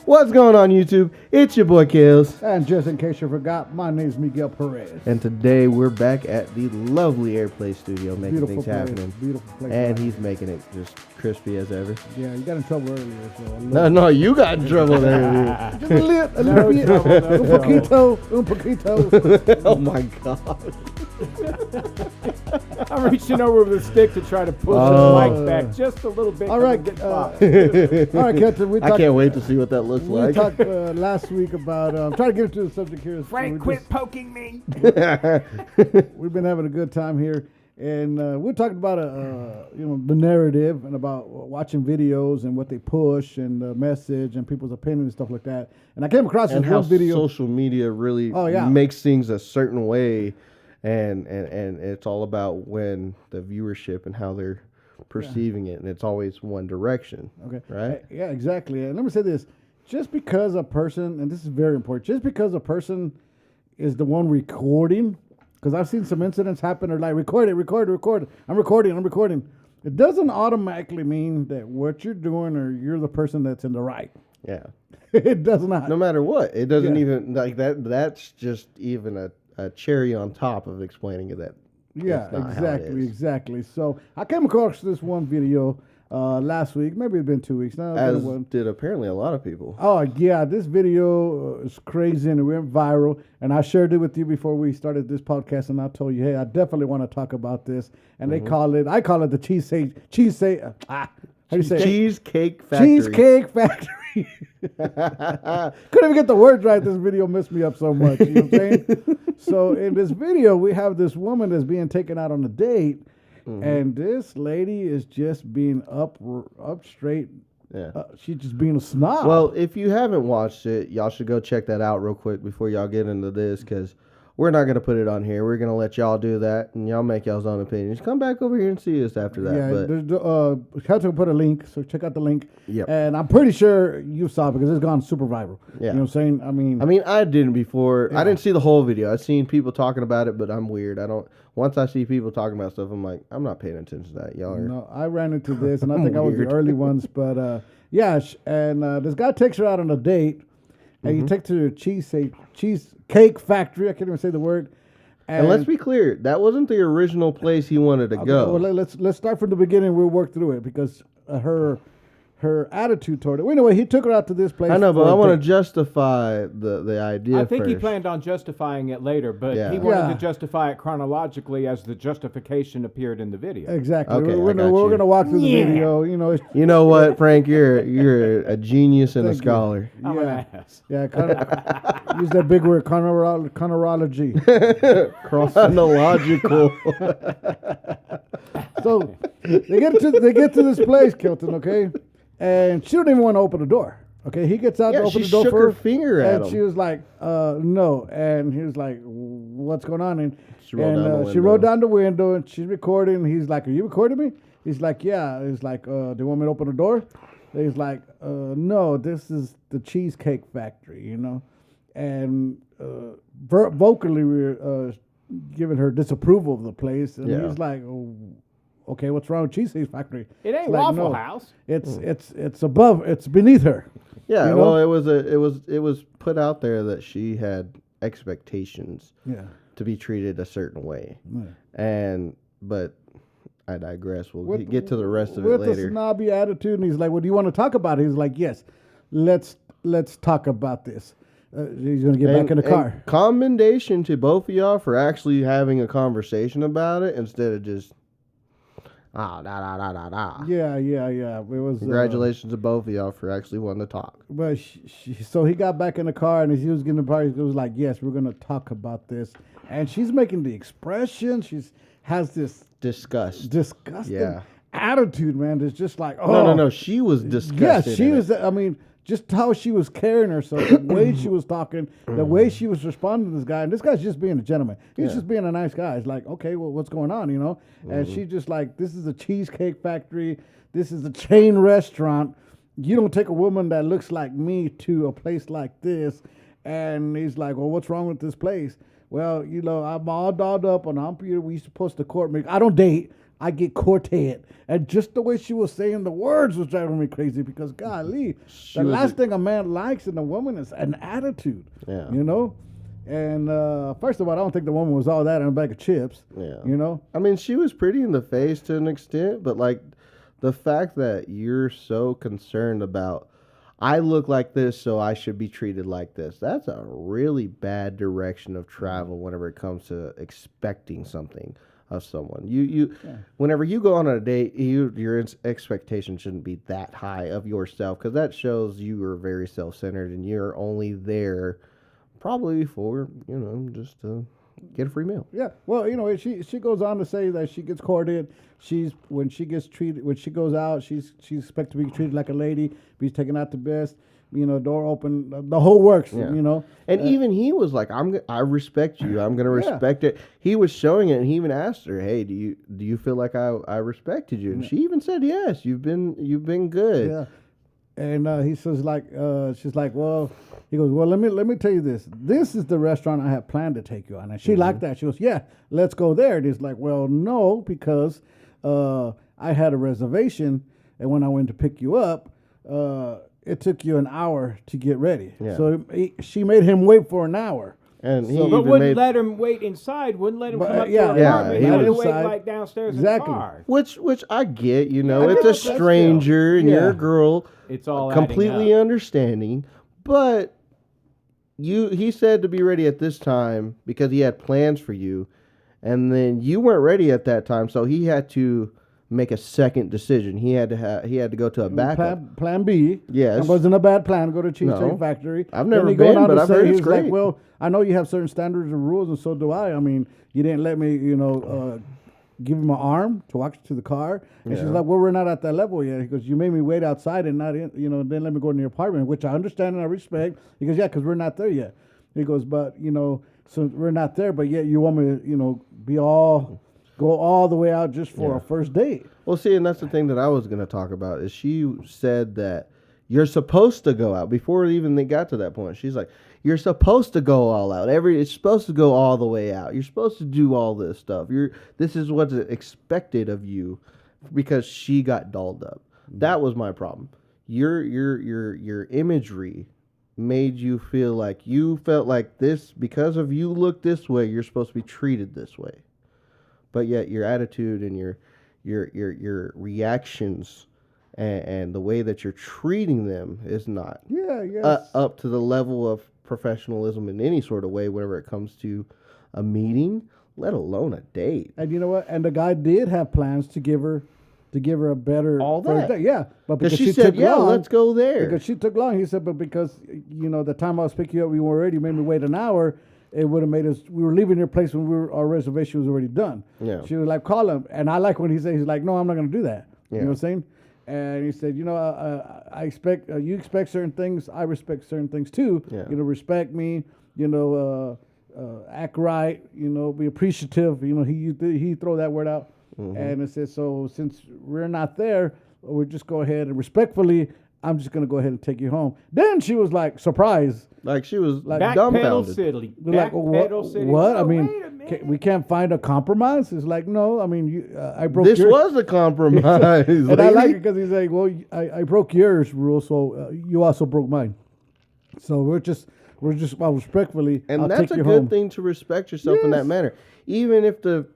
What's going on, YouTube? It's your boy Kales. And just in case you forgot, my name is Miguel Perez. And today we're back at the lovely Airplay studio making Beautiful things place, happening. beautiful place. And he's making it just crispy as ever. Yeah, you got in trouble earlier. So No, you got in trouble there. just a little bit. Un poquito. Oh my God. I'm reaching over with a stick to try to push the mic back just a little bit. All right, all right, Captain. I can't wait to see what that looks We like. talked last week about. Trying to get into the subject here. Frank, quit poking me. We've been having a good time here, and we're talking about the narrative and about watching videos and what they push and the message and people's opinion and stuff like that. And I came across And this how one video. social media really makes things a certain way, and it's all about when the viewership and how they're perceiving it, and it's always one direction. Okay. Right? Yeah, exactly. And let me say this. Just because a person, and this is very important, just because a person is the one recording, because I've seen some incidents happen, or like, record. I'm recording. It doesn't automatically mean that what you're doing or you're the person that's in the right. Yeah. It does not. No matter what. It doesn't even, like, that's just even a cherry on top of explaining it that. Yeah, exactly. So I came across this one video last week. Maybe it's been 2 weeks now. As did apparently a lot of people. Oh, yeah. This video is crazy and it went viral. And I shared it with you before we started this podcast. And I told you, hey, I definitely want to talk about this. And I call it the how do you say it? Cheesecake Factory. Cheesecake Factory. Couldn't even get the words right. This video messed me up so much. You know what I'm saying? So in this video, we have this woman that's being taken out on a date. And this lady is just being up straight. Yeah. She's just being a snob. Well, if you haven't watched it, y'all should go check that out real quick before y'all get into this, because we're not going to put it on here. We're going to let y'all do that, and y'all make y'all's own opinions. Come back over here and see us after that. Yeah, Kelton put a link, so check out the link. Yep. And I'm pretty sure you saw it because it's gone super viral. Yeah. You know what I'm saying? I mean, I didn't before. Yeah. I didn't see the whole video. I've seen people talking about it, but I'm weird. Once I see people talking about stuff, I'm like, I'm not paying attention to that. Y'all are. No, I ran into this, and I think I was the early ones. But, this guy takes her out on a date, and you take her to the Cheesecake Factory. I can't even say the word. And let's be clear, that wasn't the original place he wanted to go. Well, let's start from the beginning. We'll work through it because her attitude toward it. Well, anyway, he took her out to this place. I know, but I want to justify the idea. I think first. he planned on justifying it later, but he wanted to justify it chronologically as the justification appeared in the video. Exactly. Okay, we're going to walk through the video. You know what, Frank? You're a genius and a scholar. I'm an ass. Yeah. Use that big word, chronology. Chronological. So they get to this place, Kelton. Okay. And she don't even want to open the door. Okay, he gets out to open the door shook for her finger at him. and she was like, no. And he was like, what's going on? And she rolled down the window and she's recording. He's like, are you recording me? He's like, yeah. He's like, do you want me to open the door? He's like, no, this is the Cheesecake Factory, you know. And vocally, we're giving her disapproval of the place. And he's like, okay, what's wrong with Cheesecake Factory? It ain't Waffle House. It's above. It's beneath her. Yeah, well, it was put out there that she had expectations. To be treated a certain way. But I digress. We'll get to the rest of it later. With a snobby attitude, and he's like, "Well, do you want to talk about it?" He's like, "Yes, let's talk about this." He's going to get back in the car. Commendation to both of y'all for actually having a conversation about it instead of just Yeah. It was congratulations to both of y'all for actually wanting to talk. But so he got back in the car, and as he was getting the party, he was like, "Yes, we're going to talk about this." And she's making the expression. Has this disgusting attitude, man. It's just like, oh no. She was disgusted. Yeah, she was. I mean, just how she was carrying herself, the way she was talking, the way she was responding to this guy. And this guy's just being a gentleman. He's just being a nice guy. It's like, okay, well, what's going on, you know? And she's just like, this is a Cheesecake Factory. This is a chain restaurant. You don't take a woman that looks like me to a place like this. And he's like, well, what's wrong with this place? Well, you know, I'm all dolled up on. We supposed to court me. I don't date. I get courted. And just the way she was saying the words was driving me crazy because, golly, the last thing a man likes in a woman is an attitude. Yeah. You know? And first of all, I don't think the woman was all that in a bag of chips. Yeah. You know? I mean, she was pretty in the face to an extent, but like the fact that you're so concerned about, I look like this, so I should be treated like this. That's a really bad direction of travel whenever it comes to expecting something of someone. Whenever you go on a date, your expectation shouldn't be that high of yourself because that shows you are very self-centered and you're only there probably for, just to get a free meal. Yeah. Well, she goes on to say that she gets courted. When she goes out, she's expected to be treated like a lady, be taken out to best, door open, the whole works, And even he was like, I respect you. I'm going to respect it. He was showing it, and he even asked her, hey, do you feel like I respected you? And she even said, yes, you've been good. Yeah. And he says she's like, well, he goes, well, let me tell you this. This is the restaurant I have planned to take you on. And she liked that. She goes, yeah, let's go there. And he's like, well, no, because I had a reservation, and when I went to pick you up, it took you an hour to get ready. Yeah. So she made him wait for an hour. And but wouldn't let him wait inside. Wouldn't let him come up to the apartment. He would wait like downstairs in the car. Which I get. It's a stranger and you're a girl. It's all completely understanding. But he said to be ready at this time because he had plans for you, and then you weren't ready at that time, so he had to make a second decision. He had to go to a backup. Plan B. Yes. It wasn't a bad plan. Go to Cheesecake Factory. I've never been, but I've heard it's great. Like, well, I know you have certain standards and rules, and so do I. I mean, you didn't let me, give him an arm to walk to the car. And she's like, well, we're not at that level yet. He goes, you made me wait outside and not in, then let me go in your apartment, which I understand and I respect. He goes, yeah, because we're not there yet. He goes, but, so we're not there, but yet you want me to, go all the way out just for a first date. Well, see, and that's the thing that I was going to talk about is she said that you're supposed to go out before even they got to that point. She's like, you're supposed to go all out. It's supposed to go all the way out. You're supposed to do all this stuff. This is what's expected of you because she got dolled up. That was my problem. Your imagery made you feel like you felt like this because of you look this way, you're supposed to be treated this way. But yet your attitude and your reactions and the way that you're treating them is not up to the level of professionalism in any sort of way whenever it comes to a meeting, let alone a date. And you know what? And the guy did have plans to give her a better all that. Date. Yeah, but because she said, let's go there. Because she took long. He said, but because the time I was picking you up, we were already made me wait an hour. It would have made us. We were leaving your place when our reservation was already done. Yeah. She was like, call him, and I like when he says, he's like, no, I'm not going to do that. Yeah. You know what I'm saying? And he said, I expect you expect certain things. I respect certain things too. Yeah. Respect me. Act right. Be appreciative. He throw that word out, and it says, so since we're not there, we'll just go ahead and respectfully. I'm just going to go ahead and take you home. Then she was like surprised. Like she was like dumbfounded. Like, what? I mean, we can't find a compromise? It's like, no, I mean, I broke this yours. Was a compromise. And I like it because he's like, well, I broke yours rule, so you also broke mine. So we're just respectfully, and I'll that's take a you good home. thing to respect yourself in that manner. Even if the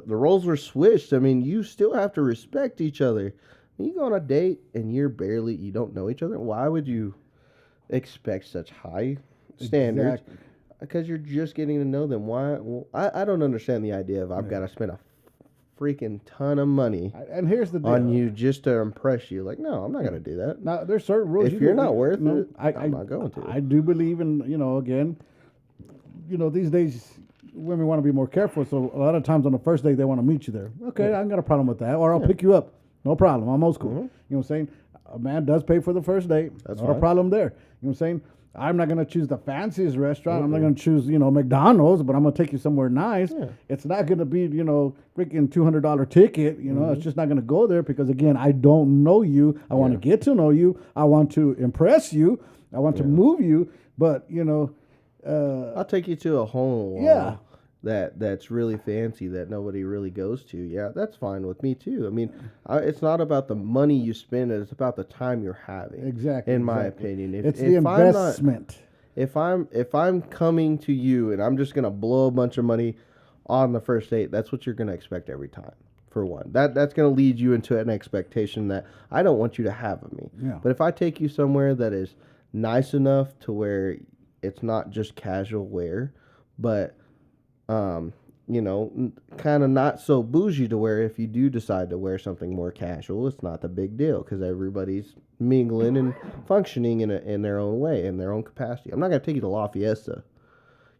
roles were switched, I mean, you still have to respect each other. You go on a date and you don't know each other. Why would you expect such high standards? Exactly. Because you're just getting to know them. Why? Well, I don't understand the idea of I've got to spend a freaking ton of money and here's the deal. On you just to impress you. Like, no, I'm not going to do that. Now, there's certain rules. If you're not worth it, I'm not going to. I do believe in, again, these days women want to be more careful. So a lot of times on the first date, they want to meet you there. Okay, I ain't got a problem with that. Or I'll pick you up. No problem. I'm old school. You know what I'm saying? A man does pay for the first date. That's not a problem there. You know what I'm saying? I'm not going to choose the fanciest restaurant. I'm not going to choose, McDonald's, but I'm going to take you somewhere nice. Yeah. It's not going to be, freaking $200 ticket. It's just not going to go there because, again, I don't know you. I want to get to know you. I want to impress you. I want to move you. But, I'll take you to a hole. Yeah. that's really fancy that nobody really goes to, yeah, that's fine with me too. I mean, it's not about the money you spend; it's about the time you're having. Exactly. In my opinion, it's the investment. If I'm coming to you and I'm just gonna blow a bunch of money on the first date, that's what you're gonna expect every time. For one, that's gonna lead you into an expectation that I don't want you to have of me. Yeah. But if I take you somewhere that is nice enough to where it's not just casual wear, but kind of not so bougie to where if you do decide to wear something more casual, it's not the big deal because everybody's mingling and functioning in their own way, in their own capacity. I'm not going to take you to La Fiesta.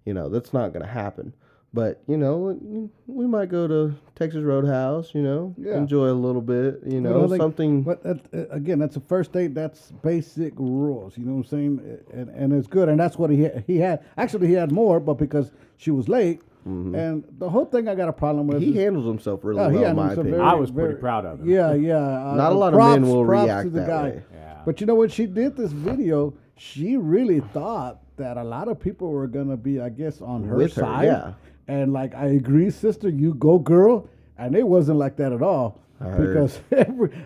That's not going to happen. But, we might go to Texas Roadhouse, enjoy a little bit, something. But again, that's a first date. That's basic rules, you know what I'm saying? And it's good. And that's what he had. Actually, he had more, but because she was late. Mm-hmm. And the whole thing I got a problem with. He handles himself really well, in my opinion. I was pretty proud of him. Yeah. Not a lot of men will react that way. Yeah. But when she did this video, she really thought that a lot of people were going to be, I guess, on her side. Yeah. And I agree, sister, you go, girl. And it wasn't like that at all. Because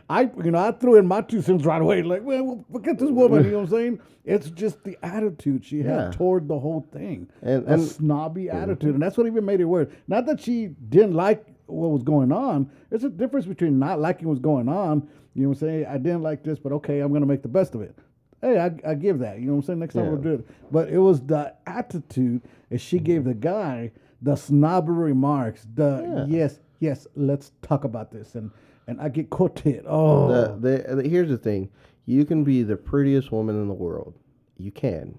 I threw in my 2 cents right away. Like, well, forget this woman. You know what I'm saying? It's just the attitude she had toward the whole thing. And a snobby attitude. And that's what even made it worse. Not that she didn't like what was going on. There's a difference between not liking what's going on. You know what I'm saying? I didn't like this, but okay, I'm going to make the best of it. Hey, I give that. You know what I'm saying? Next time we'll do it. But it was the attitude that she gave the guy, the snobbery remarks, yes, let's talk about this. And I get quoted. Oh. Here's the thing. You can be the prettiest woman in the world. You can.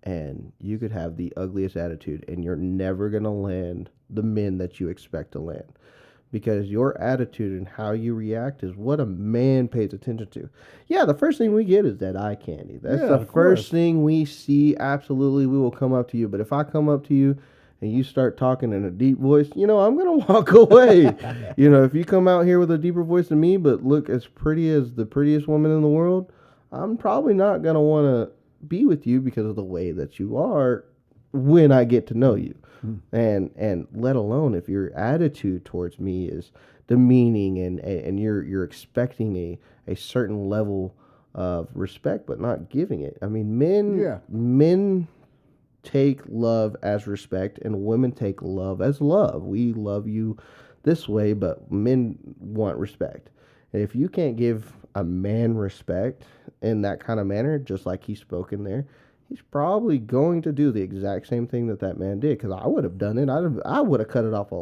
And you could have the ugliest attitude, and you're never going to land the men that you expect to land. Because your attitude and how you react is what a man pays attention to. Yeah, the first thing we get is that eye candy. That's the first thing we see. Absolutely, we will come up to you. But if I come up to you and you start talking in a deep voice, I'm going to walk away. If you come out here with a deeper voice than me, but look as pretty as the prettiest woman in the world, I'm probably not going to want to be with you because of the way that you are when I get to know you. And let alone if your attitude towards me is demeaning and you're expecting a certain level of respect but not giving it. I mean, men take love as respect and women take love as love. We love you this way, but men want respect. And if you can't give a man respect in that kind of manner, just like he spoke in there, he's probably going to do the exact same thing that man did. Because I would have done it. I would have cut it off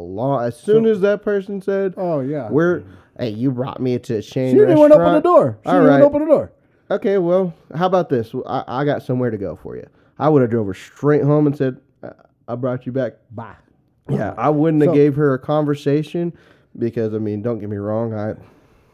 as soon as that person said, "Oh yeah, hey, you brought me to a chain She didn't restaurant." Open the door. She didn't open the door. Okay, well, how about this? I got somewhere to go for you. I would have drove her straight home and said, "I brought you back." Bye. Yeah, I wouldn't have gave her a conversation because don't get me wrong,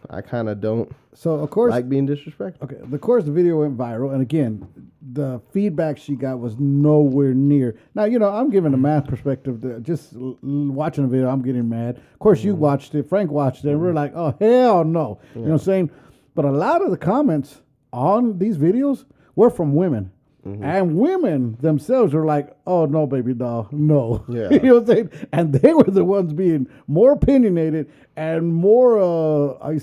I kind of don't. So of course, like being disrespectful. Okay, of course, the video went viral, and again, the feedback she got was nowhere near. Now, I'm giving a math perspective. Just watching the video, I'm getting mad. Of course, you watched it, Frank watched it, and we're like, "Oh hell no!" You know what I'm saying? But a lot of the comments on these videos were from women. Mm-hmm. And women themselves are like, "Oh no, baby doll, no." Yeah. You know what I'm saying? And they were the ones being more opinionated and more, I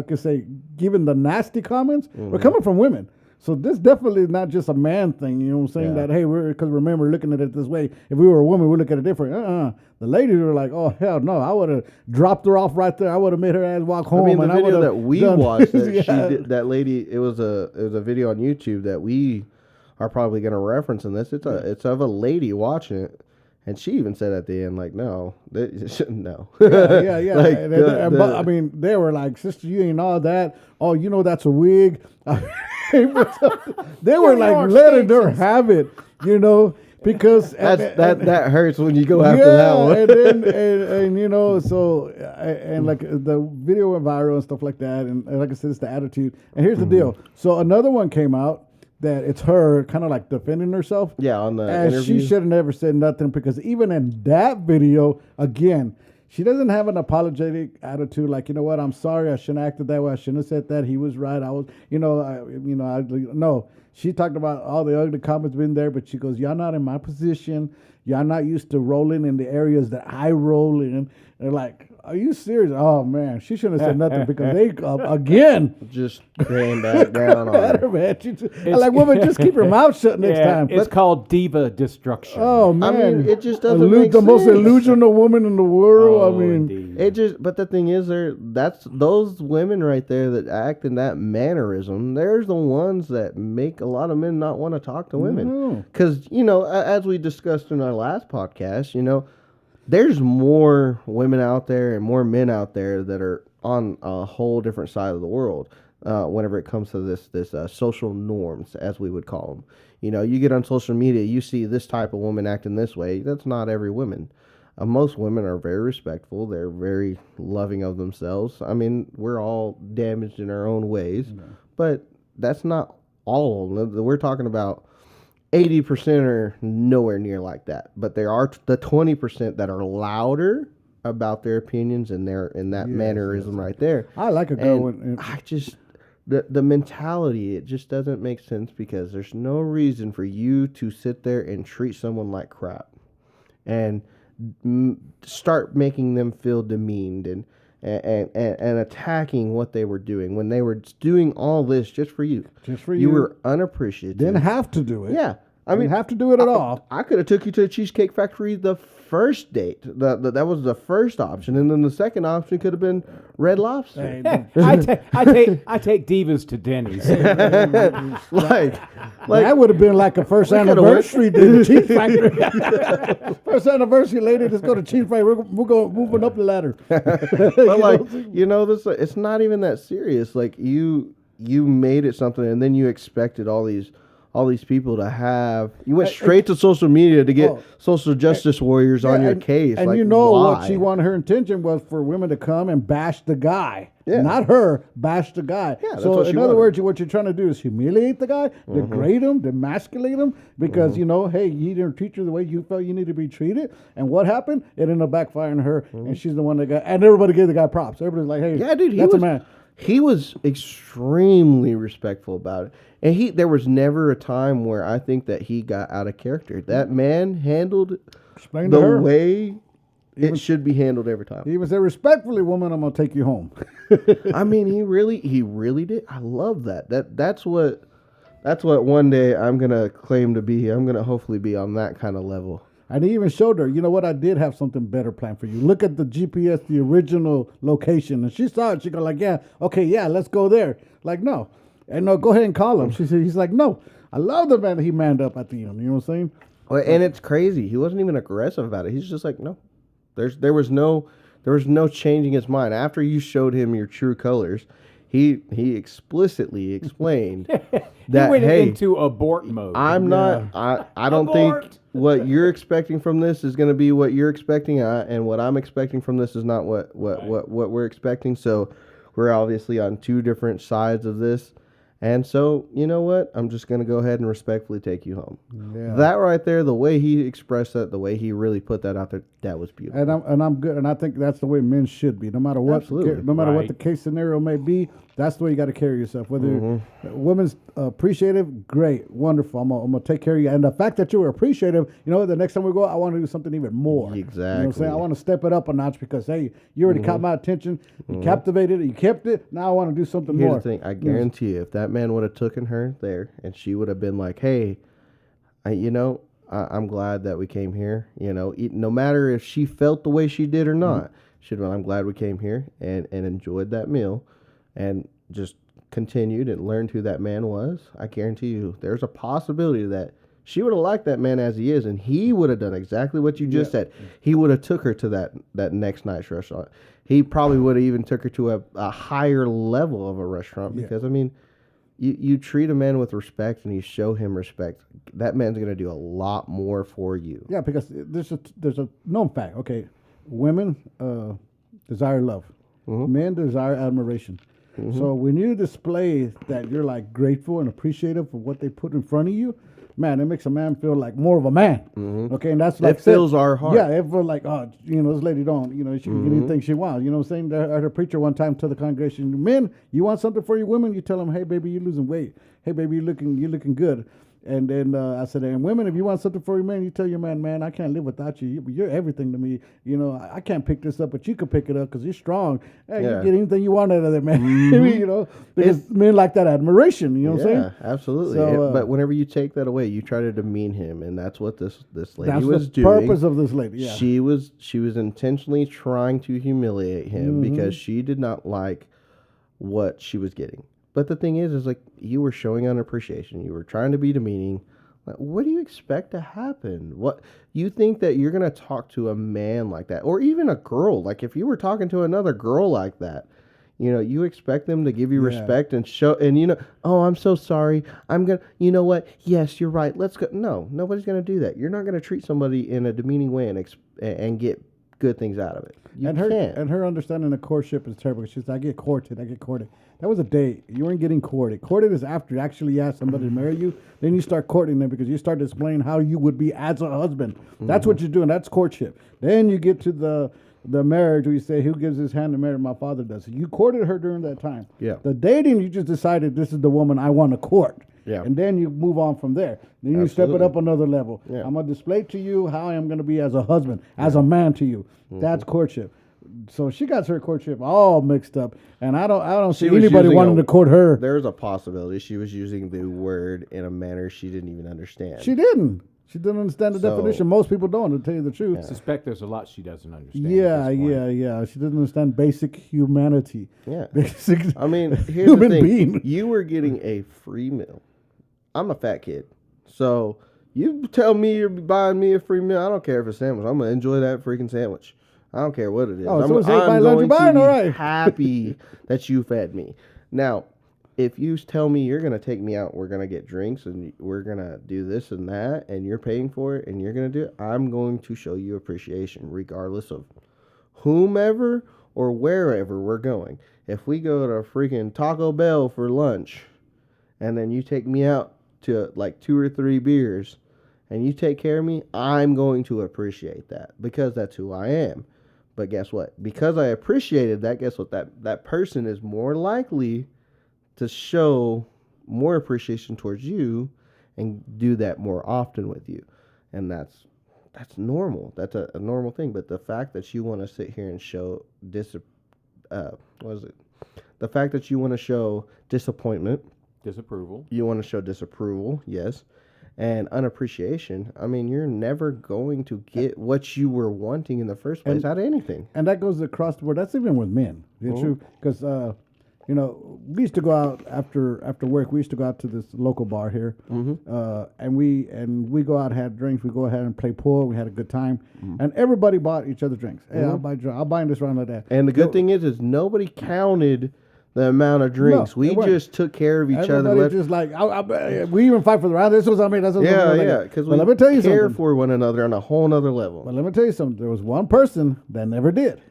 could say, giving the nasty comments were coming from women. So this definitely is not just a man thing. You know what I'm saying? That hey, because remember looking at it this way. If we were a woman, we look at it different. The ladies were like, "Oh hell no!" I would have dropped her off right there. I would have made her ass walk home. I mean, the video that we watched, that she did, that lady, it was a video on YouTube that we are probably going to reference in this. It's of a lady watching it, and she even said at the end, like, "No, no." Yeah. Like, I mean, they were like, "Sister, you ain't all that. Oh, that's a wig." They were like letting her have it, because that hurts when you go after that one. and like the video went viral and stuff like that, and like I said, it's the attitude. And here's the deal. So another one came out that it's her kind of like defending herself. Yeah, on the and interview. She should have never said nothing because even in that video, again, she doesn't have an apologetic attitude. Like, you know what? I'm sorry. I shouldn't have acted that way. I shouldn't have said that. He was right. I was, no. She talked about all the ugly comments been there, but she goes, "Y'all not in my position. Y'all not used to rolling in the areas that I roll in." They're like, "Are you serious?" Oh man, she shouldn't have said nothing because they again just ran back down on her. Man. I like, woman, just keep your mouth shut next time. It's called diva destruction. Oh man, I mean, it just doesn't make the sense. most illusional woman in the world. Oh, I mean, indeed. It just, but the thing is, that's those women right there that act in that mannerism. There's the ones that make a lot of men not want to talk to women, because as we discussed in our last podcast, there's more women out there and more men out there that are on a whole different side of the world. Whenever it comes to this social norms, as we would call them, you get on social media, you see this type of woman acting this way. That's not every woman. Most women are very respectful. They're very loving of themselves. I mean, we're all damaged in our own ways, but that's not all of them. We're talking about 80% are nowhere near like that, but there are the 20% that are louder about their opinions and they're in that mannerism right there. I like a girl. I just the mentality, it just doesn't make sense, because there's no reason for you to sit there and treat someone like crap and start making them feel demeaned and attacking what they were doing when they were doing all this just for you. Just for you. You were unappreciative. Didn't have to do it. Yeah. I mean, have to do it at all. I could have took you to the Cheesecake Factory the first date. That was the first option, and then the second option could have been Red Lobster. I take divas to Denny's. That would have been like a first anniversary to the Cheese Factory. First anniversary, lady. Let's go to Cheese Factory. We're going moving up the ladder. But this, it's not even that serious. Like you made it something, and then you expected all these people to have. You went straight to social media to get social justice warriors on your case. And why? what she wanted, her intention was for women to come and bash the guy. Yeah. Not her, bash the guy. Yeah, that's so what she in other wanted. words, what you're trying to do is humiliate the guy, degrade him, demasculate him, because, hey, you didn't treat you the way you felt you need to be treated. And what happened? It ended up backfiring her, and she's the one that got, and everybody gave the guy props. Everybody's like, hey, yeah, dude, that's a man. He was extremely respectful about it. And there was never a time where I think that he got out of character. That man handled the way it should be handled every time. He was a respectfully, woman, I'm going to take you home. I mean, he really did. I love that. That's what one day I'm going to claim to be. I'm going to hopefully be on that kind of level. And he even showed her, you know what, I did have something better planned for you. Look at the GPS, the original location. And she saw it. She go like, let's go there. Like, no. And no, go ahead and call him. She said, he's like, no. I love the man that he manned up at the end. You know what I'm saying? Well, and it's crazy. He wasn't even aggressive about it. He's just like, no. There was no changing his mind. After you showed him your true colors, he explicitly explained that, he went hey, into abort mode. I'm not. I don't Abort. think what you're expecting from this is going to be what you're expecting, and what I'm expecting from this is not what we're expecting. So we're obviously on two different sides of this. And so, you know what? I'm just going to go ahead and respectfully take you home. Yeah. That right there, the way he expressed that, the way he really put that out there, that was beautiful. And I'm good. And I think that's the way men should be. No matter what, what the case scenario may be, that's the way you got to carry yourself. Whether women's appreciative, great, wonderful. I'm gonna take care of you. And the fact that you were appreciative, the next time we go out, I want to do something even more. Exactly. You know what I'm saying? I want to step it up a notch because, hey, you already caught my attention. You captivated it. You kept it. Now I want to do something more. Here's the thing. I guarantee you, if that man would have taken her there and she would have been like, hey, I'm glad that we came here. No matter if she felt the way she did or not, she'd been, I'm glad we came here and enjoyed that meal and just continued and learned who that man was. I guarantee you there's a possibility that she would have liked that man as he is, and he would have done exactly what you just said. He would have took her to that next night's restaurant. He probably would have even took her to a higher level of a restaurant because, I mean, you treat a man with respect and you show him respect, that man's going to do a lot more for you. Yeah, because there's a known fact. Okay, women desire love. Men desire admiration. So when you display that you're like grateful and appreciative for what they put in front of you, man, it makes a man feel like more of a man. Mm-hmm. Okay, and that's like it fills our heart. Yeah, it feels like, oh, this lady don't, she can get anything she wants. You know what I'm saying? I heard a preacher one time tell the congregation, men, you want something for your women? You tell them, hey, baby, you're losing weight. Hey, baby, you're looking good. And then I said, and women, if you want something for your man, you tell your man, I can't live without you. You're everything to me. I can't pick this up, but you can pick it up because you're strong. Hey, you get anything you want out of there, man. Mm-hmm. Because men like that admiration. You know what I'm saying? Yeah, absolutely. So, but whenever you take that away, you try to demean him, and that's what this lady was doing. That's the purpose of this lady. Yeah, she was intentionally trying to humiliate him because she did not like what she was getting. But the thing is like you were showing unappreciation. You were trying to be demeaning. Like, what do you expect to happen? What you think that you're gonna talk to a man like that, or even a girl? Like if you were talking to another girl like that, you expect them to give you respect and show. And oh, I'm so sorry. I'm gonna. You know what? Yes, you're right. Let's go. No, nobody's gonna do that. You're not gonna treat somebody in a demeaning way and get good things out of it. You can't. And her understanding of courtship is terrible. She says, I get courted. That was a date. You weren't getting courted. Courted is after you actually ask somebody to marry you. Then you start courting them because you start displaying how you would be as a husband. That's what you're doing. That's courtship. Then you get to the marriage where you say, who gives his hand to marry? My father does. You courted her during that time. Yeah. The dating, you just decided this is the woman I want to court. Yeah. And then you move on from there. Then you step it up another level. Yeah. I'm going to display to you how I am going to be as a husband, as a man to you. That's courtship. So she got her courtship all mixed up, and I don't see anybody wanting to court her. There's a possibility she was using the word in a manner she didn't even understand. She didn't understand the definition. Most people don't, to tell you the truth. I suspect there's a lot she doesn't understand. Yeah. She doesn't understand basic humanity. Yeah. Basic I mean, here's human the thing. being. You were getting a free meal. I'm a fat kid. So you tell me you're buying me a free meal. I don't care if it's a sandwich. I'm going to enjoy that freaking sandwich. I don't care what it is. Oh, I'm going to be happy that you fed me. Now, if you tell me you're going to take me out, we're going to get drinks, and we're going to do this and that, and you're paying for it, and you're going to do it, I'm going to show you appreciation regardless of whomever or wherever we're going. If we go to freaking Taco Bell for lunch, and then you take me out to like 2 or 3 beers, and you take care of me, I'm going to appreciate that because that's who I am. But guess what? Because I appreciated that, guess what? That person is more likely to show more appreciation towards you and do that more often with you. And that's normal. That's a normal thing. But the fact that you want to sit here and show the fact that you want to show disapproval, you want to show disapproval, yes, and unappreciation, I mean, you're never going to get what you were wanting in the first place out of anything. And that goes across the board. That's even with men. It's true. Because, we used to go out after work. We used to go out to this local bar here. And we go out, had drinks. We go ahead and play pool. We had a good time. And everybody bought each other drinks. Hey, I'll buy this round like that. And the good thing is nobody counted the amount of drinks. We just took care of each other. Everybody just like, we even fight for the round. This was, because we let me tell you care something. for one another on a whole nother level. But let me tell you something. There was one person that never did.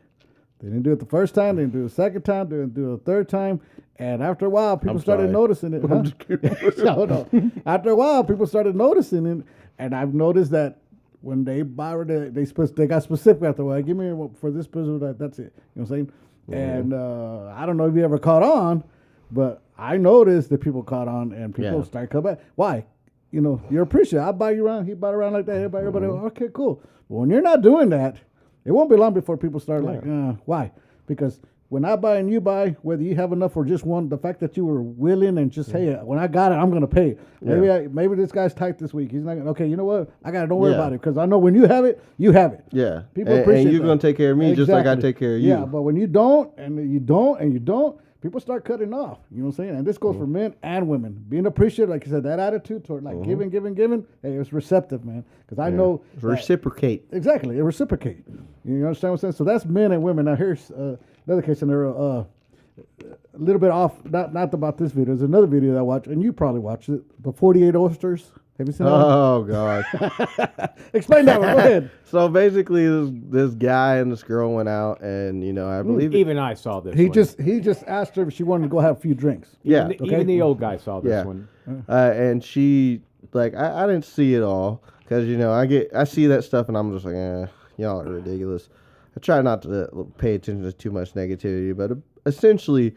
They didn't do it the first time. They didn't do it the second time. They didn't do it the third time. And after a while, people started noticing it. I'm just kidding. No. After a while, people started noticing it. And I've noticed that when they buy, they got specific after a while. Give me for this person, that's it. You know what I'm saying? And I don't know if you ever caught on, but I noticed that people caught on and people started coming back. Why? You're appreciative. I buy you around. He bought around like that. Everybody. Okay, cool. But when you're not doing that, it won't be long before people start like, why? Because when I buy and you buy, whether you have enough or just one, the fact that you were willing and just, hey, when I got it, I'm going to pay. Maybe this guy's tight this week. He's not okay, you know what? I got it. Don't worry about it. Because I know when you have it, you have it. Yeah. People appreciate and you're going to take care of me just like I take care of you. Yeah, but when you don't, and you don't, people start cutting off. You know what I'm saying? And this goes for men and women. Being appreciative, like you said, that attitude toward like giving. Hey, it's receptive, man. Because I know. Reciprocate. Exactly. It reciprocate. You understand what I'm saying? So that's men and women. Now here's another case scenario. A little bit off, not about this video. There's another video that I watched, and you probably watched it. The 48 Oysters. Have you seen that? Oh, God. Explain that one. Go ahead. So basically, this guy and this girl went out, and I believe even I saw this. He just asked her if she wanted to go have a few drinks. Yeah. Even the old guy saw this one. And she like I didn't see it all because I see that stuff and I'm just like, y'all are ridiculous. I try not to pay attention to too much negativity, but essentially,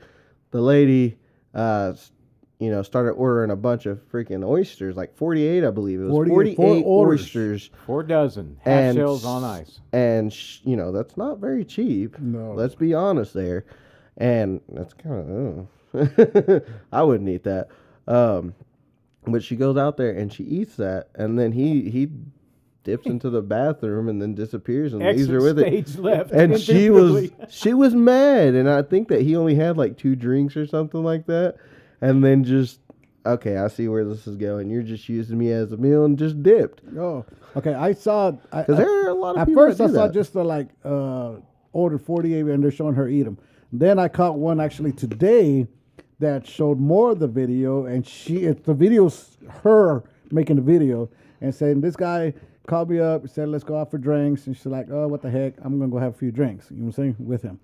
the lady, started ordering a bunch of freaking oysters, like 48, I believe it was 48 oysters, 4 dozen half shells on ice, and that's not very cheap. No, let's be honest there, and that's kind of I wouldn't eat that. But she goes out there and she eats that, and then he dips into the bathroom and then disappears and leaves her with it. Left, and she was mad, and I think that he only had like 2 drinks or something like that, and then just okay, I see where this is going. You're just using me as a meal and just dipped. Oh, okay. I saw because there are a lot of at people. At first, I saw just the ordered 48 and they're showing her eat them. Then I caught one actually today that showed more of the video, and the video's her making the video and saying this guy called me up, said let's go out for drinks, and she's like, oh, what the heck, I'm gonna go have a few drinks, you know what I'm saying, with him.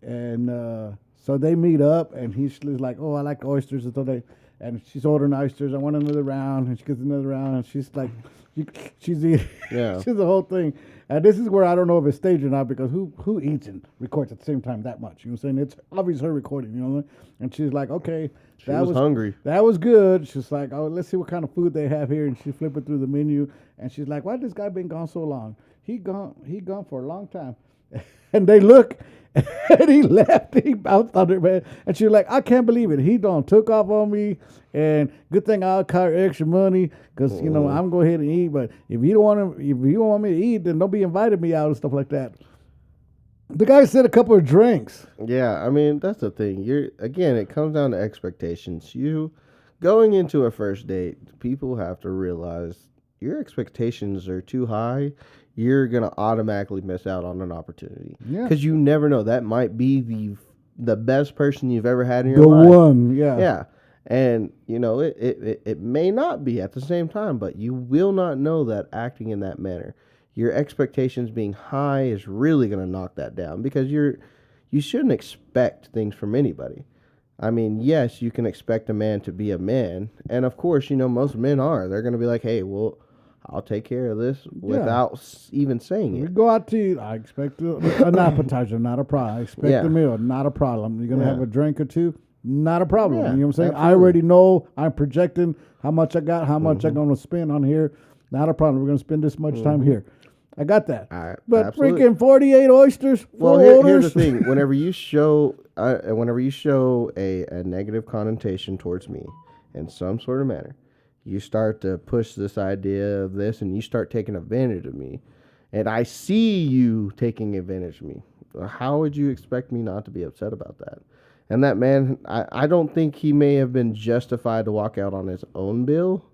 And so they meet up, and he's like, oh, I like oysters, and she's ordering oysters. I want another round, and she gets another round, and she's like, she's eating, she's the whole thing. And this is where I don't know if it's staged or not, because who eats and records at the same time that much? You know what I'm saying? It's obviously her recording, you know. And she's like, okay, she was hungry. That was good. She's like, oh, let's see what kind of food they have here. And she's flipping through the menu, and she's like, why this guy been gone so long? He gone for a long time. And they look, and he left. He bounced on her, man. And she's like, I can't believe it. He took off on me. And good thing I'll cut extra money because I'm gonna go ahead and eat. But if you don't want me to eat, then don't be inviting me out and stuff like that. The guy said a couple of drinks. Yeah, I mean that's the thing. It comes down to expectations. You going into a first date, people have to realize your expectations are too high. You're gonna automatically miss out on an opportunity. Yeah, because you never know. That might be the best person you've ever had in your life. The one, yeah. Yeah. And, it may not be at the same time, but you will not know that acting in that manner. Your expectations being high is really going to knock that down because you shouldn't expect things from anybody. I mean, yes, you can expect a man to be a man. And, of course, most men are. They're going to be like, hey, well, I'll take care of this without even saying it. We go out to eat. I expect an appetizer, not a problem. I expect a meal, not a problem. You're going to have a drink or two. Not a problem. You know what I'm saying? Absolutely. I already know. I'm projecting how much I got, how much I'm going to spend on here. Not a problem. We're going to spend this much time here. I got that. But absolutely. Freaking 48 oysters. Well, here's the thing. Whenever you show a negative connotation towards me in some sort of manner, you start to push this idea of this, and you start taking advantage of me, and I see you taking advantage of me. How would you expect me not to be upset about that? And that man, I don't think he may have been justified to walk out on his own bill.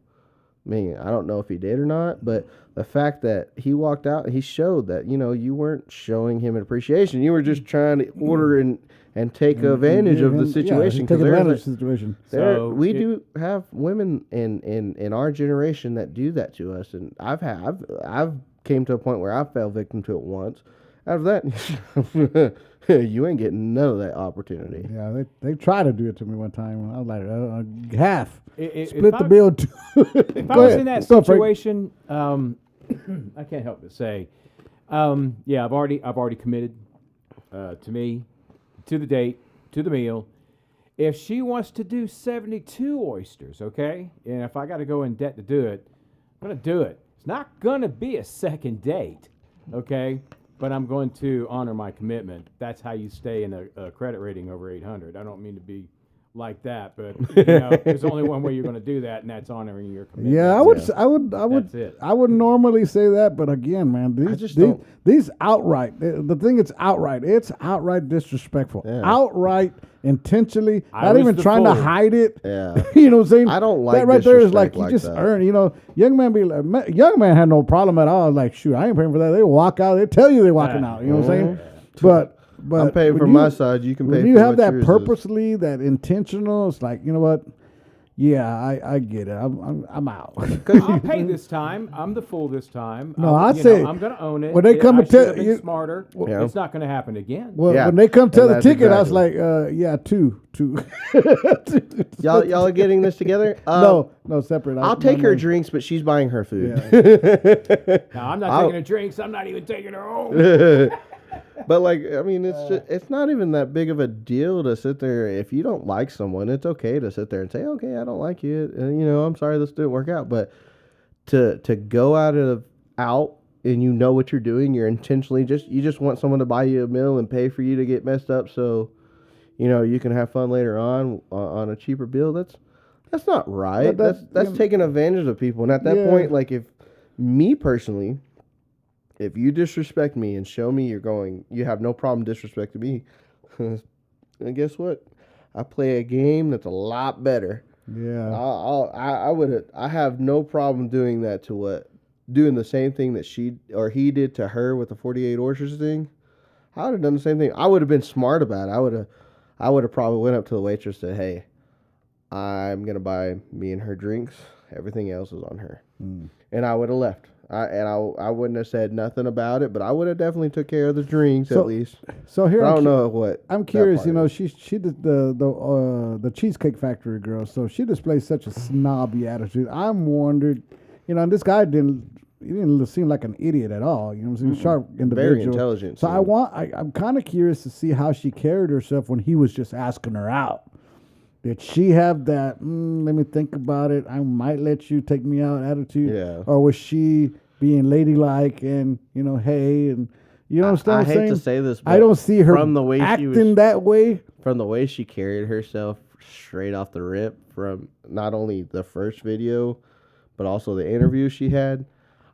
I mean, I don't know if he did or not, but the fact that he walked out, he showed that, you weren't showing him an appreciation. You were just trying to order and take advantage of the situation. Take advantage of the situation. We do have women in our generation that do that to us, and I've came to a point where I fell victim to it once. After that, you ain't getting none of that opportunity. Yeah, they tried to do it to me one time. I was like, half. Split the bill. If I was in that situation, I can't help but say, I've already committed to me, to the date, to the meal. If she wants to do 72 oysters, okay, and if I got to go in debt to do it, I'm going to do it. It's not going to be a second date, okay? But I'm going to honor my commitment. That's how you stay in a credit rating over 800. I don't mean to be like that, but there's only one way you're going to do that, and that's honoring your commitment. Yeah, I would normally say that, but again, man, these outright. The thing it's outright disrespectful, outright intentionally, not even trying to hide it. Yeah, you know what I'm saying? I don't like that right there is like you like just that. earn. Young man had no problem at all. Like, shoot, I ain't paying for that. They walk out. They tell you they're walking out. You know what I'm saying? But I'm paying for my side. You can pay. When you have that purposely, that intentional, it's like, you know what? Yeah, I get it. I'm out. I'll pay this time. I'm the fool this time. No, I'd say I'm going to own it. when they come I and tell should have been smarter. Yeah. It's not going to happen again. Well, Yeah. when they come tell And the that's ticket, I was exactly. like, yeah, two. Y'all are getting this together? No, separate. I'll take her drinks, but she's buying her food. No, I'm not taking her drinks. I'm not even taking her home. But like, I mean, it's not even that big of a deal to sit there. If you don't like someone, it's okay to sit there and say, okay, I don't like you, and I'm sorry this didn't work out. But to go out and you know what you're doing, you're intentionally you just want someone to buy you a meal and pay for you to get messed up, so you can have fun later on a cheaper bill. That's not right. That's taking advantage of people. And at that point, like, if me personally, if you disrespect me and show me you have no problem disrespecting me, and guess what? I play a game that's a lot better. Yeah. I have no problem doing that doing the same thing that he did to her with the 48 oysters thing. I would have done the same thing. I would have been smart about it. I would have probably went up to the waitress and said, hey, I'm going to buy me and her drinks. Everything else is on her. And I would have left. I wouldn't have said nothing about it, but I would have definitely took care of the drinks at least. So here, I don't know what. I'm curious. She did the Cheesecake Factory girl, so she displays such a snobby attitude. I'm wondered, and this guy didn't seem like an idiot at all. He was a sharp individual, very intelligent. So I'm kind of curious to see how she carried herself when he was just asking her out. Did she have that, let me think about it, I might let you take me out attitude? Yeah. Or was she being ladylike and, hey, and you know what I'm saying? I hate to say this, but I don't see her from the way acting that way. From the way she carried herself straight off the rip from not only the first video, but also the interview she had,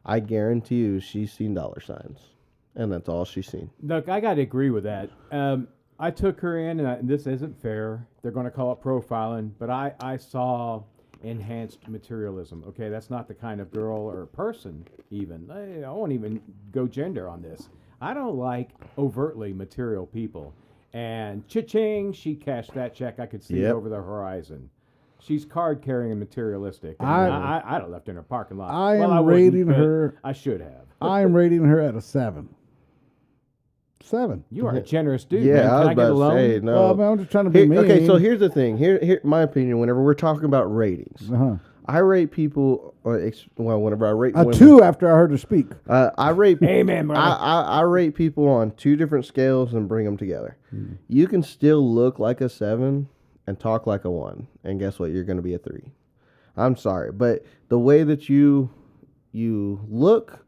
I guarantee you she's seen dollar signs. And that's all she's seen. Look, I got to agree with that. I took her in, and this isn't fair. They're going to call it profiling, but I saw enhanced materialism. Okay, that's not the kind of girl or person even. I won't even go gender on this. I don't like overtly material people. And cha-ching, she cashed that check. I could see it over the horizon. She's card-carrying and materialistic. And I'd have left her in her parking lot. I'm rating her. I should have. I'm rating her at a 7. 7. You are a generous dude. Yeah, man. I was about to say no. Well, I'm just trying to be mean. Okay, so here's the thing. Here, my opinion. Whenever we're talking about ratings, I rate people. Whenever I rate a 2 after I heard her speak. I rate. Amen, brother. I rate people on 2 different scales and bring them together. You can still look like a 7 and talk like a 1, and guess what? You're going to be a 3. I'm sorry, but the way that you look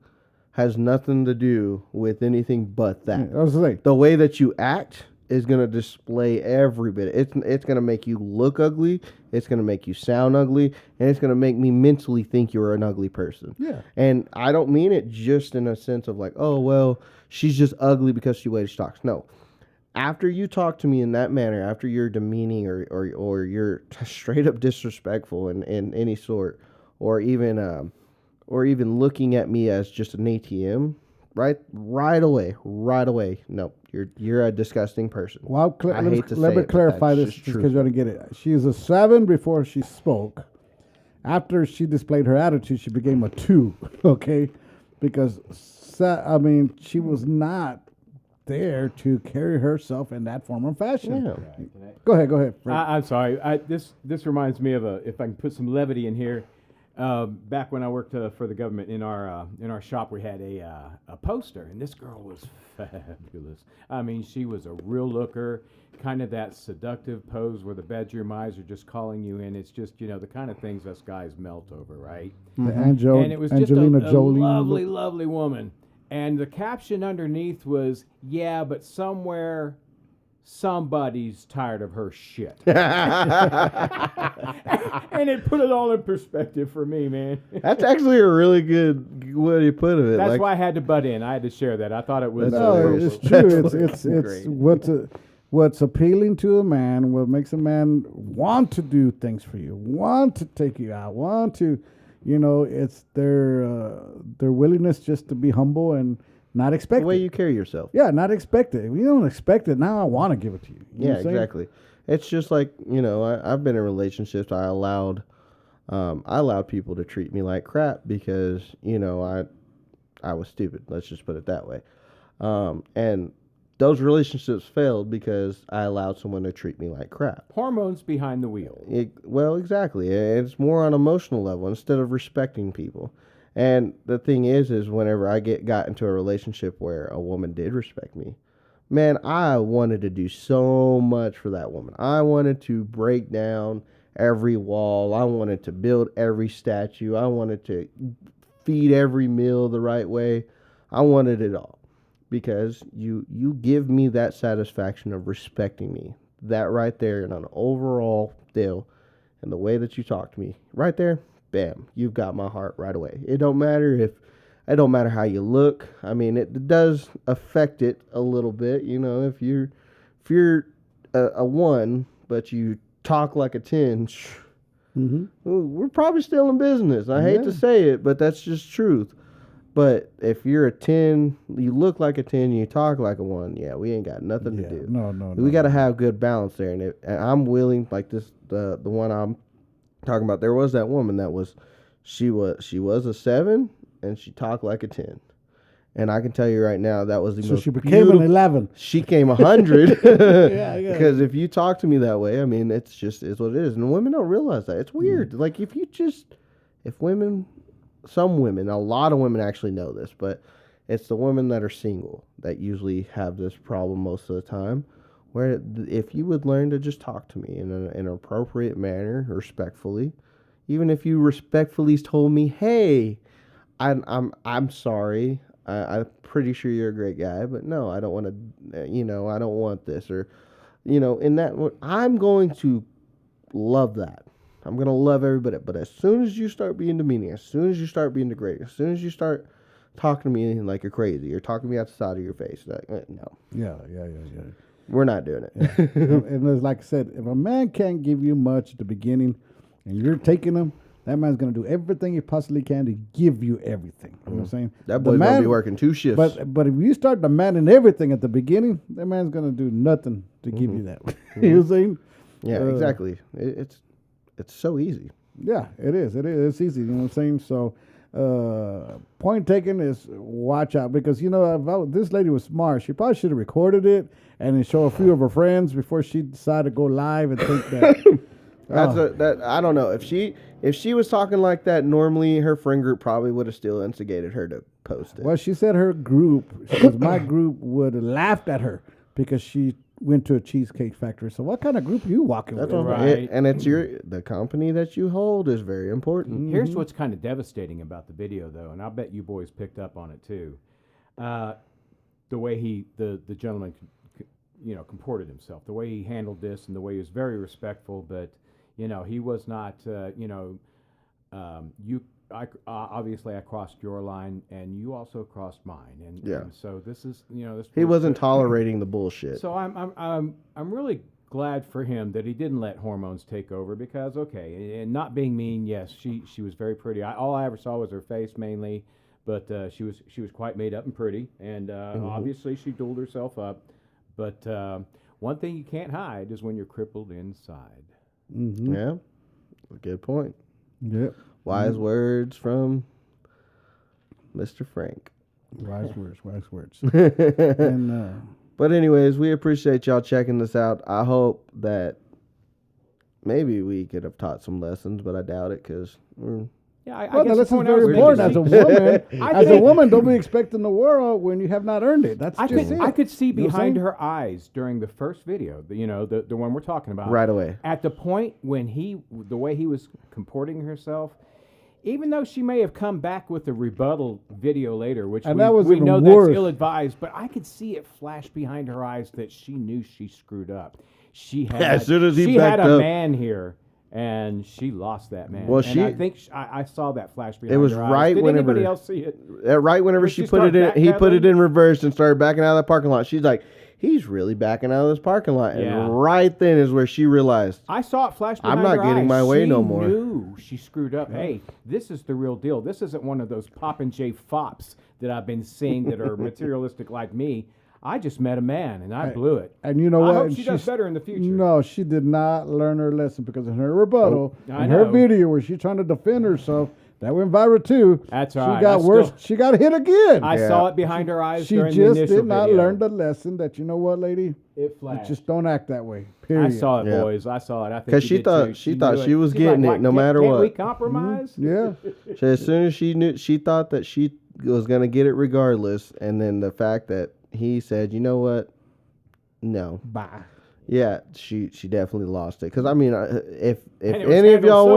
has nothing to do with anything but that. I was like, the way that you act is going to display every bit. It's going to make you look ugly. It's going to make you sound ugly. And it's going to make me mentally think you're an ugly person. Yeah. And I don't mean it just in a sense of like, oh, well, she's just ugly because she weighs stocks. No. After you talk to me in that manner, after you're demeaning or you're straight up disrespectful in any sort, or even looking at me as just an ATM, right away. No, you're a disgusting person. Well, let me clarify this because you don't get it. She is a 7 before she spoke. After she displayed her attitude, she became a 2. Okay, because she was not there to carry herself in that form or fashion. Yeah. Go ahead. I'm sorry. This reminds me of if I can put some levity in here. Back when I worked for the government, in our shop, we had a poster, and this girl was fabulous. I mean, she was a real looker, kind of that seductive pose where the bedroom eyes are just calling you in. It's just, the kind of things us guys melt over, right? Mm-hmm. And it was just a lovely, lovely woman. And the caption underneath was, yeah, but somebody's tired of her shit. And it put it all in perspective for me, man. That's actually a really good way you put it. That's why I had to butt in. I had to share that. I thought it was... it's true. It's what's appealing to a man, what makes a man want to do things for you, want to take you out, want to... it's their willingness just to be humble and not expect the way you carry yourself. Yeah, not expect it. If you don't expect it, now I want to give it to you. Yeah, exactly. It's just like, I've been in relationships. I allowed people to treat me like crap because, I was stupid. Let's just put it that way. And those relationships failed because I allowed someone to treat me like crap. Hormones behind the wheel. Well, exactly. It's more on an emotional level instead of respecting people. And the thing is whenever I got into a relationship where a woman did respect me, man, I wanted to do so much for that woman. I wanted to break down every wall. I wanted to build every statue. I wanted to feed every meal the right way. I wanted it all. Because you give me that satisfaction of respecting me. That right there in an overall deal and the way that you talk to me, right there, bam, you've got my heart right away. It don't matter how you look. I mean, it does affect it a little bit, if you're a 1, but you talk like a 10, we're probably still in business. I hate to say it, but that's just truth. But if you're a 10, you look like a 10, you talk like a 1, we ain't got nothing to do. No. We got to have good balance there. And I'm willing, like this, the one I'm talking about, there was that woman she was a 7, and she talked like a 10. And I can tell you right now, that was the most So she became an 11. She came 100. Yeah. Because if you talk to me that way, I mean, it's what it is. And women don't realize that. It's weird. Like, some women, a lot of women actually know this, but it's the women that are single that usually have this problem most of the time, where if you would learn to just talk to me in an appropriate manner, respectfully, even if you respectfully told me, hey, I'm sorry, I'm pretty sure you're a great guy, but no, I don't want to, I don't want this, or, in that, I'm going to love that. I'm going to love everybody. But as soon as you start being demeaning, as soon as you start being degrading, as soon as you start talking to me like you're crazy, you're talking to me out the side of your face, like, no. Yeah. We're not doing it. Yeah. And like I said, if a man can't give you much at the beginning and you're taking him, that man's going to do everything he possibly can to give you everything. You know what I'm saying? That boy's going to be working 2 shifts. But if you start demanding everything at the beginning, that man's going to do nothing to give you that. You know what I'm saying? Yeah, exactly. It's so easy. Yeah, it is. It's easy. You know what I'm saying? So, point taken is watch out because, this lady was smart. She probably should have recorded it and then show a few of her friends before she decided to go live and think that. I don't know. If she was talking like that, normally her friend group probably would have still instigated her to post it. Well, she said her group, because my group would have laughed at her because she went to a Cheesecake Factory. So what kind of group are you walking with? Right. And it's the company that you hold is very important. Mm-hmm. Here's what's kind of devastating about the video, though, and I bet you boys picked up on it too. The way the gentleman, comported himself, the way he handled this, and the way he was very respectful, but he was not. Obviously I crossed your line, and you also crossed mine, and so this is this. He wasn't tolerating the bullshit. So I'm really glad for him that he didn't let hormones take over, because and not being mean, yes, she was very pretty. All I ever saw was her face mainly, but she was quite made up and pretty, and obviously she dooled herself up. But one thing you can't hide is when you're crippled inside. Mm-hmm. Yeah, good point. Yep. Wise words from Mr. Frank. Wise words. And, but anyways, we appreciate y'all checking this out. I hope that maybe we could have taught some lessons, but I doubt it because I the guess lesson's very important as a woman. As a woman, don't be expecting the world when you have not earned it. That's I could see behind her her eyes during the first video, the one we're talking about. Right away. At the point when the way he was comporting herself, even though she may have come back with a rebuttal video later, which we know that's ill-advised, but I could see it flash behind her eyes that she knew she screwed up. She had, as soon as he had backed a up. Man here, and she lost that man. Well, I think I saw that flash behind her eyes. It was right Did whenever anybody else see it? Right whenever she put it in, he put it in reverse and started backing out of the parking lot. She's like, he's really backing out of this parking lot. And right then is where she realized, I saw it flash behind I'm not her getting eyes. my way She no more. Knew she screwed up. Hey, this is the real deal. This isn't one of those Pop and J fops that I've been seeing that are materialistic like me. I just met a man and I blew it. And you know what? I hope she does better in the future. No, she did not learn her lesson because in her rebuttal, in her video where she's trying to defend herself, that went viral too. That's right. She got worse. She got hit again. I saw it behind her eyes. She during just the initial did not video. learn the lesson that, you know what, lady? It flashed. Just don't act that way. Period. I saw it, boys. I saw it. I think because she thought she was getting it no matter what. We compromise. Yeah. So as soon as she knew, she thought that she was gonna get it regardless, and then the fact that he said, you know what, no, bye. Yeah, she definitely lost it. Because I mean, if any of y'all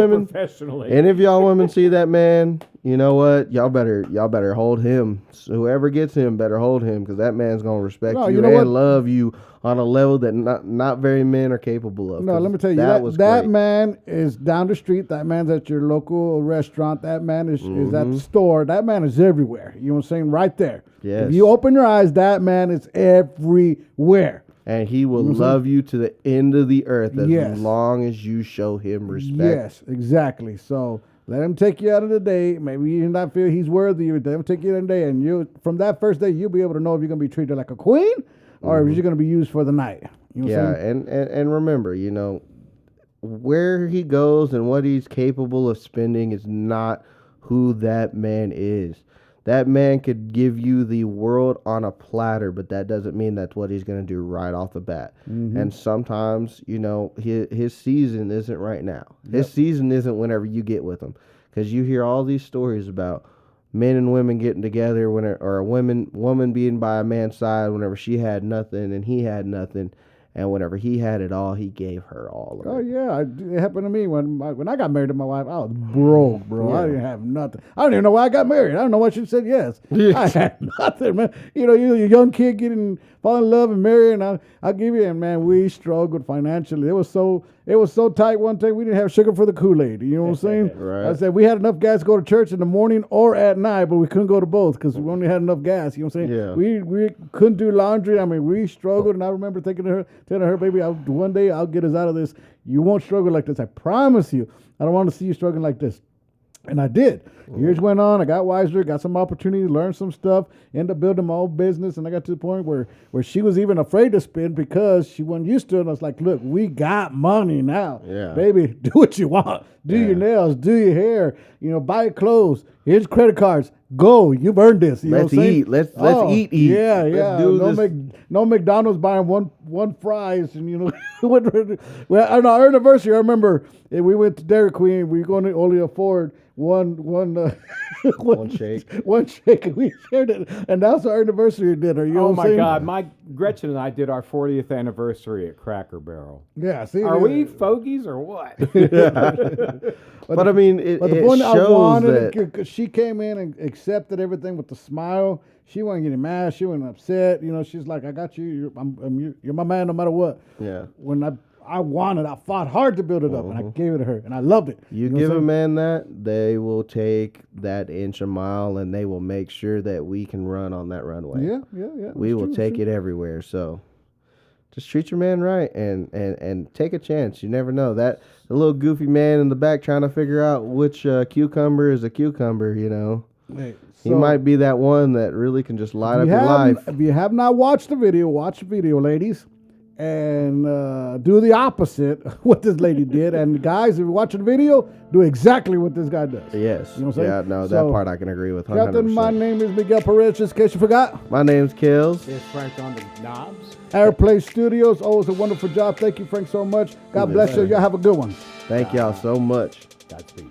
women see that man, you know what, y'all better hold him. So whoever gets him better hold him, because that man's gonna respect you and love you on a level that not very men are capable of. No, let me tell you, that man is down the street. That man's at your local restaurant. That man is at the store. That man is everywhere. You know what I'm saying? Right there. Yes. If you open your eyes, that man is everywhere. And he will love you to the end of the earth as long as you show him respect. Yes, exactly. So let him take you out of the day. Maybe you not feel he's worthy. Let him take you out of the day. And you, from that first day, you'll be able to know if you're going to be treated like a queen or if you're going to be used for the night. You know what I'm saying? And remember, you know, where he goes and what he's capable of spending is not who that man is. That man could give you the world on a platter, but that doesn't mean that's what he's going to do right off the bat. And sometimes, you know, his season isn't right now. His season isn't whenever you get with him. Because you hear all these stories about men and women getting together, or a woman being by a man's side whenever she had nothing and he had nothing. And whenever he had it all, he gave her all of it. Oh, yeah. It happened to me when I got married to my wife. I was broke, bro. I didn't have nothing. I don't even know why I got married. I don't know why she said yes. I had nothing, man. You know, you're a young kid fall in love and marry, and I'll give you, and man, we struggled financially. It was so tight one day we didn't have sugar for the Kool-Aid. You know what I'm saying? Right. I said we had enough gas to go to church in the morning or at night, but we couldn't go to both because we only had enough gas. You know what I'm saying? Yeah. We couldn't do laundry. I mean, we struggled, and I remember telling her, baby, one day I'll get us out of this. You won't struggle like this. I promise you. I don't want to see you struggling like this. And I did. Years went on. I got wiser, got some opportunity, learned some stuff, ended up building my own business. And I got to the point where she was even afraid to spend because she wasn't used to it. And I was like, look, we got money now. Yeah. Baby, do what you want. Do your nails, do your hair, buy clothes. Here's credit cards. Go. You've earned this. You let's know what I'm eat. saying? Let's eat. Yeah, let's yeah. do this. No McDonald's buying one fries and well, on our anniversary, I remember we went to Dairy Queen. We were going to only afford one shake. One shake, and we shared it, and that's our anniversary dinner. You know what I'm saying? God, my Gretchen and I did our 40th anniversary at Cracker Barrel. Yeah, see, are we fogies or what? But I mean, it shows I wanted that because she came in and accepted everything with a smile. She wasn't getting mad. She wasn't upset. She's like, "I got you. You're my man, no matter what." Yeah. When I fought hard to build it up, and I gave it to her, and I loved it. You give a man that, they will take that inch a mile, and they will make sure that we can run on that runway. Yeah. We will take it everywhere. So just treat your man right and take a chance. You never know. The little goofy man in the back trying to figure out which cucumber is a cucumber, Hey, he might be that one that really can just light up your life. If you have not watched the video, watch the video, ladies. And do the opposite of what this lady did. And guys, if you're watching the video, do exactly what this guy does. Yes. You know what I'm saying? Yeah, no, that part I can agree with 100%. Captain, my name is Miguel Perez, just in case you forgot. My name's Kills. It's Frank on the knobs. Airplay Studios, always a wonderful job. Thank you, Frank, so much. God bless you. Y'all have a good one. Thank y'all so much. Godspeed.